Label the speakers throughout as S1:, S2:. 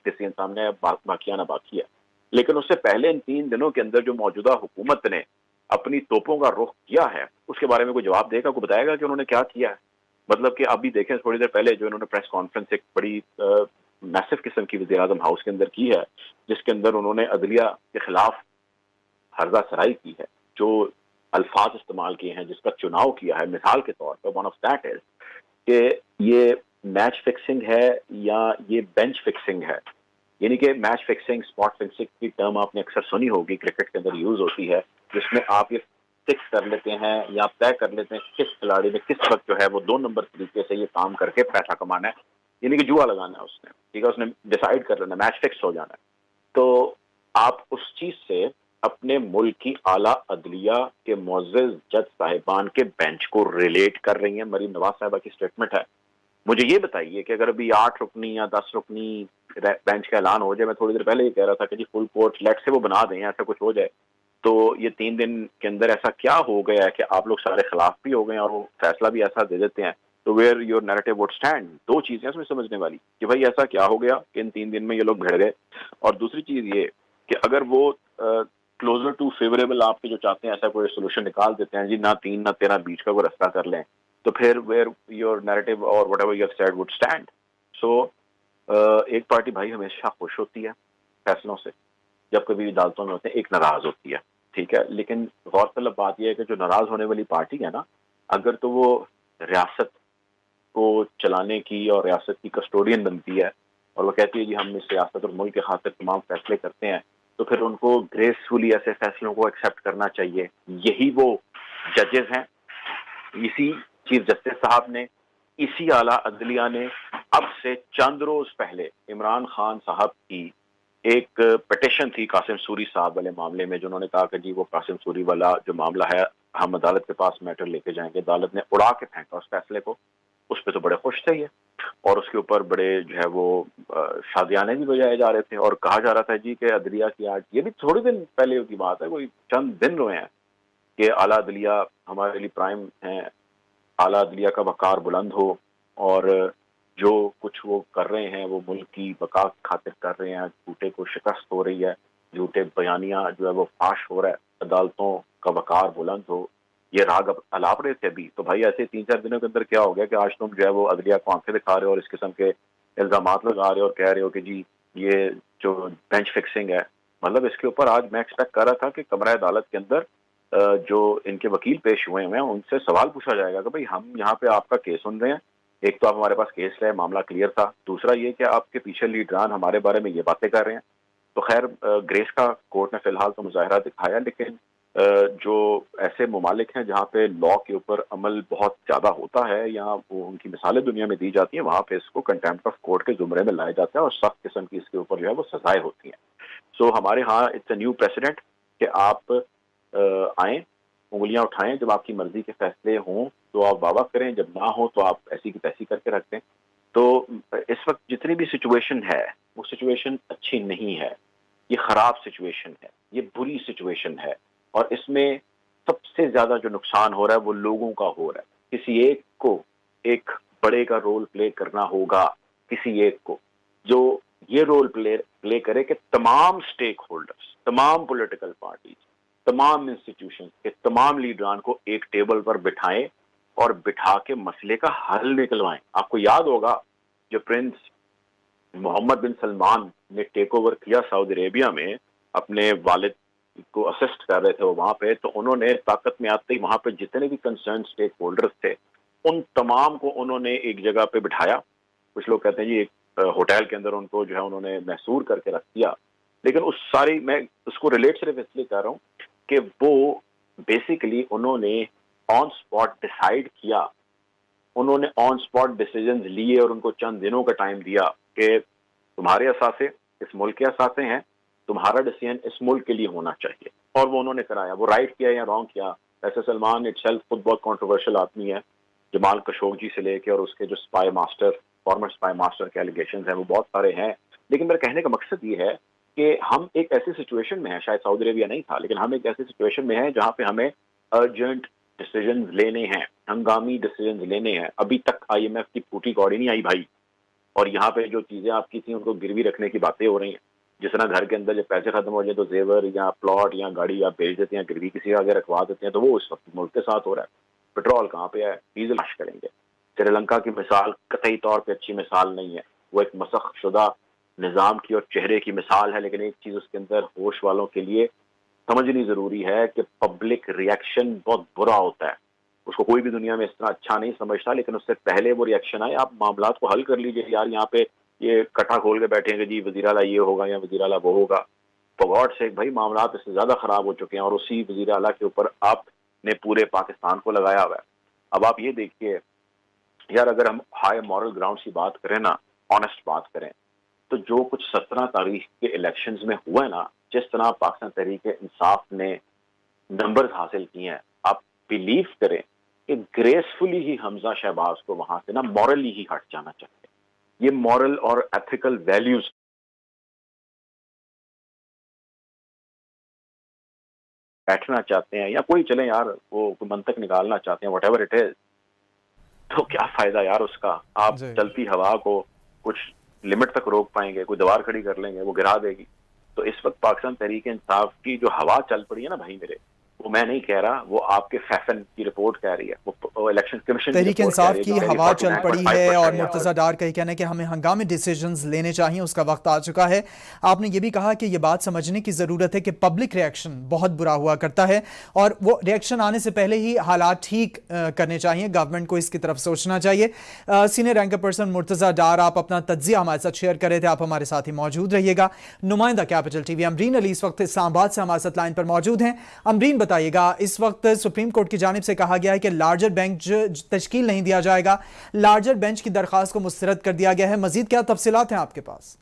S1: Decision سامنے ہے, باقی آنا باقی ہے. لیکن اس سے پہلے ان 3 دنوں کے اندر جو موجودہ حکومت نے اپنی توپوں کا رخ کیا ہے اس کے بارے میں کوئی جواب دے گا, کوئی بتائے گا کہ انہوں نے کیا کیا ہے؟ مطلب کہ ابھی دیکھیں تھوڑی دیر پہلے جو انہوں نے پریس کانفرنس ایک بڑی میسو قسم کی وزیر اعظم ہاؤس کے اندر کی ہے, جس کے اندر انہوں نے عدلیہ کے خلاف ہرزہ سرائی کی ہے, جو الفاظ استعمال کیے ہیں, جس کا چناؤ کیا ہے. مثال کے طور پر ون آف دیٹ از کہ یہ میچ فکسنگ ہے یا یہ بینچ فکسنگ ہے. یعنی کہ میچ فکسنگ, اسپاٹ فکسنگ کی ٹرم آپ نے اکثر سنی ہوگی, کرکٹ کے اندر یوز ہوتی ہے, جس میں آپ یہ فکس کر لیتے ہیں یا آپ طے کر لیتے ہیں کس کھلاڑی نے کس وقت جو ہے وہ 2 نمبر طریقے سے یہ کام کر کے پیسہ کمانا ہے. یعنی کہ جوا لگانا ہے اس نے, ٹھیک ہے, اس نے ڈیسائیڈ کر لینا, میچ فکس ہو جانا ہے. تو آپ اس چیز سے اپنے ملک کی اعلیٰ عدلیہ کے معزز جج صاحبان کے بینچ کو ریلیٹ کر رہی ہیں. مریم نواز صاحبہ کی اسٹیٹمنٹ ہے. مجھے یہ بتائیے کہ اگر ابھی 8 رکنی یا 10 رکنی بینچ کا اعلان ہو جائے, میں تھوڑی دیر پہلے یہ کہہ رہا تھا کہ جی فل کورٹ لیٹ سے وہ بنا دیں, ایسا کچھ ہو جائے, تو یہ 3 دن کے اندر ایسا کیا ہو گیا ہے کہ آپ لوگ سارے خلاف بھی ہو گئے اور وہ فیصلہ بھی ایسا دے دیتے ہیں, تو where your narrative would stand. 2 چیزیں اس میں سمجھنے والی کہ بھائی ایسا کیا ہو گیا کہ ان 3 دن میں یہ لوگ بھڑ گئے, اور دوسری چیز یہ کہ اگر وہ کلوزر ٹو فیوریبل آپ کے جو چاہتے ہیں ایسا کوئی سولوشن نکال دیتے ہیں, جی نہ 3 نہ 13 بیچ کا کوئی رستہ کر لیں, تو پھر ویئر یور نیریٹو اور whatever you have said withstand. So ایک پارٹی بھائی ہمیشہ خوش ہوتی ہے فیصلوں سے, جب کبھی عدالتوں میں ہوتے ہیں, ایک ناراض ہوتی ہے, ٹھیک ہے. لیکن غور طلب بات یہ ہے کہ جو ناراض ہونے والی پارٹی ہے نا, اگر تو وہ ریاست کو چلانے کی اور ریاست کی کسٹوڈین بنتی ہے اور وہ کہتی ہے جی ہم اس ریاست اور ملک کے خاطر تمام فیصلے کرتے ہیں, تو پھر ان کو گریسفلی ایسے فیصلوں کو ایکسیپٹ کرنا چاہیے. یہی وہ ججز ہیں, اسی چیف جسٹس صاحب نے, اسی اعلیٰ عدلیہ نے اب سے چند روز پہلے عمران خان صاحب کی ایک پٹیشن تھی قاسم سوری صاحب والے معاملے میں, جنہوں نے کہا کہ جی وہ قاسم سوری والا جو معاملہ ہے ہم عدالت کے پاس میٹر لے کے جائیں گے. عدالت نے اڑا کے پھینکا اس فیصلے کو. اس پہ تو بڑے خوش تھے یہ, اور اس کے اوپر بڑے جو ہے وہ شادیانے بھی بجائے جا رہے تھے, اور کہا جا رہا تھا جی کہ عدلیہ کی آج, یہ بھی تھوڑے دن پہلے کی بات ہے, کوئی چند دن ہوئے ہیں کہ اعلیٰ عدلیہ ہمارے لیے پرائم ہیں, اعلیٰ عدلیہ کا وقار بلند ہو, اور جو کچھ وہ کر رہے ہیں وہ ملک کی بقا خاطر کر رہے ہیں. جھوٹے کو شکست ہو رہی ہے, جھوٹے بیانیہ جو ہے وہ فاش ہو رہا ہے, عدالتوں کا وقار بلند ہو, یہ راگ اب الاپ رہے تھے ابھی. تو بھائی ایسے 3-4 دنوں کے اندر کیا ہو گیا کہ آج تم جو ہے وہ عدلیہ کو آنکھیں دکھا رہے ہو اور اس قسم کے الزامات لگا رہے ہو اور کہہ رہے ہو کہ جی یہ جو بینچ فکسنگ ہے, مطلب اس کے اوپر آج میں ایکسپیکٹ کر رہا تھا کہ کمرہ عدالت کے اندر جو ان کے وکیل پیش ہوئے ہیں ان سے سوال پوچھا جائے گا کہ بھئی ہم یہاں پہ آپ کا کیس سن رہے ہیں, ایک تو آپ ہمارے پاس کیس ہے, معاملہ کلیئر تھا, دوسرا یہ کہ آپ کے پیچھے لیڈران ہمارے بارے میں یہ باتیں کر رہے ہیں. تو خیر گریس کا کورٹ نے فی الحال تو مظاہرہ دکھایا, لیکن جو ایسے ممالک ہیں جہاں پہ لا کے اوپر عمل بہت زیادہ ہوتا ہے, یہاں وہ ان کی مثالیں دنیا میں دی جاتی ہیں, وہاں پہ اس کو کنٹیمپٹ آف کورٹ کے زمرے میں لایا جاتا ہے اور سخت قسم کی اس کے اوپر جو ہے وہ سزائیں ہوتی ہیں. سو ہمارے ہاں اٹس اے نیو پریسیڈنٹ کہ آپ آئیں, انگلیاں اٹھائیں, جب آپ کی مرضی کے فیصلے ہوں تو آپ واہ کریں, جب نہ ہو تو آپ ایسی کی تیسی کر کے رکھ دیں. تو اس وقت جتنی بھی سچویشن ہے وہ سچویشن اچھی نہیں ہے, یہ خراب سچویشن ہے, یہ بری سچویشن ہے, اور اس میں سب سے زیادہ جو نقصان ہو رہا ہے وہ لوگوں کا ہو رہا ہے. کسی ایک کو ایک بڑے کا رول پلے کرنا ہوگا, کسی ایک کو جو یہ رول پلے کرے کہ تمام سٹیک ہولڈرز, تمام پولیٹیکل پارٹیز, تمام انسٹیٹیوشن کے تمام لیڈران کو ایک ٹیبل پر بٹھائیں اور بٹھا کے مسئلے کا حل نکلوائیں. آپ کو یاد ہوگا جو پرنس محمد بن سلمان نے ٹیک اوور کیا سعودی عربیہ میں, اپنے والد کو اسسٹ کر رہے تھے وہ وہاں پہ, تو انہوں نے طاقت میں آتے ہی وہاں پہ جتنے بھی کنسرن سٹیک ہولڈرز تھے ان تمام کو انہوں نے ایک جگہ پہ بٹھایا. کچھ لوگ کہتے ہیں جی ایک ہوٹل کے اندر ان کو جو ہے انہوں نے محصور کر کے رکھ دیا, لیکن اس ساری میں اس کو ریلیٹ صرف اس لیے کر رہا ہوں کہ وہ بیسیکلی انہوں نے آن سپاٹ ڈیسائیڈ کیا, انہوں نے آن سپاٹ ڈیسیجنز لیے اور ان کو چند دنوں کا ٹائم دیا کہ تمہارے اثاثے اس ملک کے اثاثے ہیں, تمہارا ڈیسیجن اس ملک کے لیے ہونا چاہیے, اور وہ انہوں نے کرایا. وہ رائٹ کیا یا رانگ کیا, ایسے سلمان اٹ سیلف خود بہت کنٹروورشل آدمی ہے, جمال خشوگی سے لے کے اور اس کے جو spymaster, former spymaster کے ایلیگیشنز ہیں وہ بہت سارے ہیں. لیکن میرے کہنے کا مقصد یہ ہے کہ ہم ایک ایسی سچویشن میں ہیں, شاید سعودی عربیہ نہیں تھا لیکن ہم ایک ایسی سچویشن میں ہیں جہاں پہ ہمیں ارجنٹ ڈیسیجنز لینے ہیں, ہنگامی ڈیسیجنز لینے ہیں. ابھی تک IMF کی پھوٹی کوڑی نہیں آئی بھائی, اور یہاں پہ جو چیزیں آپ کی تھیں ان کو گروی رکھنے کی باتیں ہو رہی ہیں. جس طرح گھر کے اندر جب پیسے ختم ہو جائے تو زیور یا پلاٹ یا گاڑی آپ بیچ دیتے ہیں, گروی کسی آگے رکھوا دیتے ہیں, تو وہ اس وقت ملک کے ساتھ ہو رہا ہے. پیٹرول کہاں پہ ہے, ڈیزل لاش کریں گے. سری لنکا کی مثال قطعی طور پہ اچھی مثال نہیں ہے, وہ ایک مسخ شدہ نظام کی اور چہرے کی مثال ہے, لیکن ایک چیز اس کے اندر ہوش والوں کے لیے سمجھنی ضروری ہے کہ پبلک ری ایکشن بہت برا ہوتا ہے. اس کو کوئی بھی دنیا میں اس طرح اچھا نہیں سمجھتا, لیکن اس سے پہلے وہ ری ایکشن آئے, آپ معاملات کو حل کر لیجئے. یار یہاں پہ یہ کٹھا کھول کے بیٹھے ہیں کہ جی وزیر اعلیٰ یہ ہوگا یا وزیر اعلیٰ وہ ہوگا. فار گاڈ سیک بھائی, معاملات اس سے زیادہ خراب ہو چکے ہیں, اور اسی وزیر اعلیٰ کے اوپر آپ نے پورے پاکستان کو لگایا ہوا ہے. اب آپ یہ دیکھیے یار, اگر ہم ہائی مورل گراؤنڈ کی بات کریں نا, آنےسٹ بات کریں, تو جو کچھ 17 تاریخ کے الیکشنز میں ہوا ہے نا, جس طرح پاکستان تحریک انصاف نے نمبرز حاصل کیے ہیں, آپ بلیو کریں کہ گریسفلی ہی حمزہ شہباز کو وہاں سے نا مورلی ہی ہٹ جانا چاہیے. یہ مورل اور ایتھیکل ویلیوز بیٹھنا چاہتے ہیں, یا کوئی چلیں یار وہ منطق نکالنا چاہتے ہیں, واٹ ایور اٹ از, تو کیا فائدہ یار اس کا. آپ چلتی ہوا کو کچھ لمٹ تک روک پائیں گے, کوئی دیوار کھڑی کر لیں گے, وہ گرا دے گی. تو اس وقت پاکستان تحریک انصاف کی جو ہوا چل پڑی ہے نا بھائی میرے, وہ میں نہیں کہہ رہا, وہ آپ کے فیفن کی رپورٹ کہہ رہی ہے, وہ الیکشن کمیشن
S2: تحریک انصاف کی ہوا چل پڑی ہے, اور مرتضی ڈار کا یہ کہنا ہے کہ ہمیں ہنگامی ڈیسیجنز لینے چاہیے, اس کا وقت آ چکا ہے. آپ نے یہ بھی کہا کہ یہ بات سمجھنے کی ضرورت ہے کہ پبلک ری ایکشن بہت برا ہوا کرتا ہے, اور وہ ری ایکشن آنے سے پہلے ہی حالات ٹھیک کرنے چاہیے, گورنمنٹ کو اس کی طرف سوچنا چاہیے. سینئر رینکر پرسن مرتضی ڈار, آپ اپنا تجزیہ ہمارے ساتھ شیئر کر رہے تھے, آپ ہمارے ساتھ ہی موجود رہیے گا. نمائندہ کیپٹل ٹی وی امرین علی اس وقت اسلام آباد سے ہمارے ساتھ لائن پر موجود ہیں. امرین, بتائیے گا, اس وقت سپریم کورٹ کی جانب سے کہا گیا ہے کہ لارجر بینچ تشکیل نہیں دیا جائے گا, لارجر بینچ کی درخواست کو مسترد کر دیا گیا ہے. مزید کیا تفصیلات ہیں آپ کے پاس؟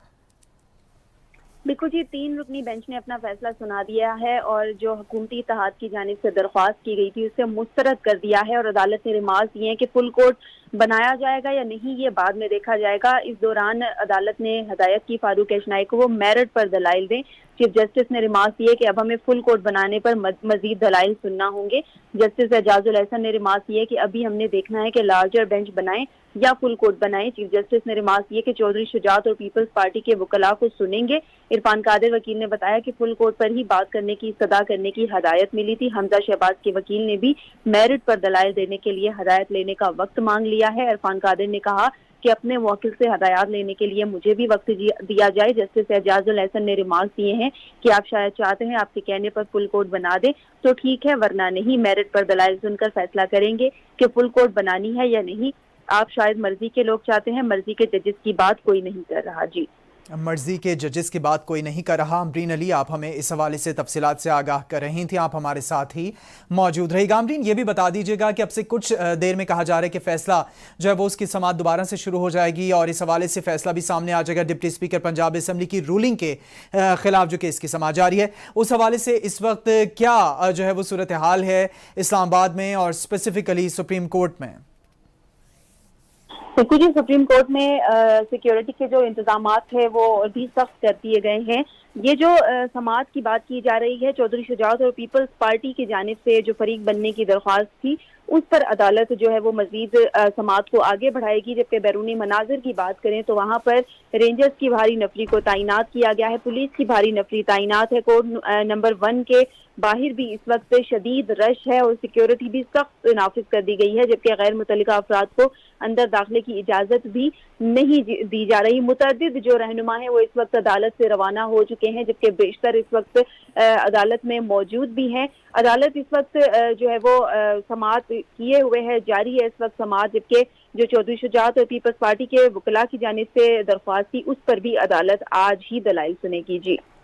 S3: بالکل جی, 3 رکنی بینچ نے اپنا فیصلہ سنا دیا ہے, اور جو حکومتی اتحاد کی جانب سے درخواست کی گئی تھی اسے مسترد کر دیا ہے, اور عدالت نے ریمارکس دیے ہیں کہ فل کورٹ بنایا جائے گا یا نہیں یہ بعد میں دیکھا جائے گا. اس دوران عدالت نے ہدایت کی فاروق اشنائی کو وہ میرٹ پر دلائل دیں. چیف جسٹس نے ریمارکس دیے کہ اب ہمیں فل کورٹ بنانے پر مزید دلائل سننا ہوں گے. جسٹس اعجاز الحسن نے ریمارکس دیے کہ ابھی ہم نے دیکھنا ہے کہ لارجر بینچ بنائیں یا فل کورٹ بنائیں. چیف جسٹس نے ریمارکس دیے کہ چودھری شجاعت اور پیپلز پارٹی کے وکلاء کو سنیں گے. عرفان قادر وکیل نے بتایا کہ فل کورٹ پر ہی بات کرنے کی استدعا کرنے کی ہدایت ملی تھی. حمزہ شہباز کے وکیل نے بھی میرٹ پر دلائل دینے کے لیے ہدایت لینے کا وقت مانگ لیا ہے. عرفان قادر نے کہا کہ اپنے موکل سے ہدایات لینے کے لیے مجھے بھی وقت دیا جائے. جسٹس اعجاز الحسن نے ریمارکس دیے ہیں کہ آپ شاید چاہتے ہیں آپ کے کہنے پر فل کورٹ بنا دیں تو ٹھیک ہے, ورنہ نہیں. میرٹ پر دلائل سن کر فیصلہ کریں گے کہ فل کورٹ بنانی ہے یا نہیں. آپ شاید مرضی کے لوگ چاہتے ہیں, مرضی کے ججز کی بات کوئی نہیں کر رہا. جی,
S2: مرضی کے ججز کی بات کوئی نہیں کر رہا. امرین علی, آپ ہمیں اس حوالے سے تفصیلات سے آگاہ کر رہی تھیں, آپ ہمارے ساتھ ہی موجود رہی گا. امرین, یہ بھی بتا دیجیے گا کہ اب سے کچھ دیر میں کہا جا رہا ہے کہ فیصلہ جو ہے وہ اس کی سماعت دوبارہ سے شروع ہو جائے گی, اور اس حوالے سے فیصلہ بھی سامنے آ جائے گا. ڈپٹی اسپیکر پنجاب اسمبلی کی رولنگ کے خلاف جو کیس کی سماعت جاری ہے, اس حوالے سے اس وقت کیا جو ہے وہ صورتحال ہے اسلام آباد میں اور اسپیسیفکلی سپریم کورٹ میں؟
S3: دیکھو جی, سپریم کورٹ میں سیکیورٹی کے جو انتظامات ہیں وہ بھی سخت کر دیے گئے ہیں. یہ جو سماعت کی بات کی جا رہی ہے, چودھری شجاعت اور پیپلز پارٹی کی جانب سے جو فریق بننے کی درخواست تھی, اس پر عدالت جو ہے وہ مزید سماعت کو آگے بڑھائے گی. جبکہ بیرونی مناظر کی بات کریں تو وہاں پر رینجرز کی بھاری نفری کو تعینات کیا گیا ہے, پولیس کی بھاری نفری تعینات ہے. کورٹ نمبر 1 کے باہر بھی اس وقت شدید رش ہے, اور سیکیورٹی بھی سخت نافذ کر دی گئی ہے. جبکہ غیر متعلقہ افراد کو اندر داخلے کی اجازت بھی نہیں دی جا رہی. متعدد جو رہنما ہیں وہ اس وقت عدالت سے روانہ ہو چکے ہیں, جبکہ بیشتر اس وقت عدالت میں موجود بھی ہیں. عدالت اس وقت جو ہے وہ سماعت کیے ہوئے ہے, جاری ہے اس وقت سماعت. جبکہ جو چودھری شجاعت اور پیپلز پارٹی کے وکلاء کی جانب سے درخواست تھی, اس پر بھی عدالت آج ہی دلائل سنے گی. جی,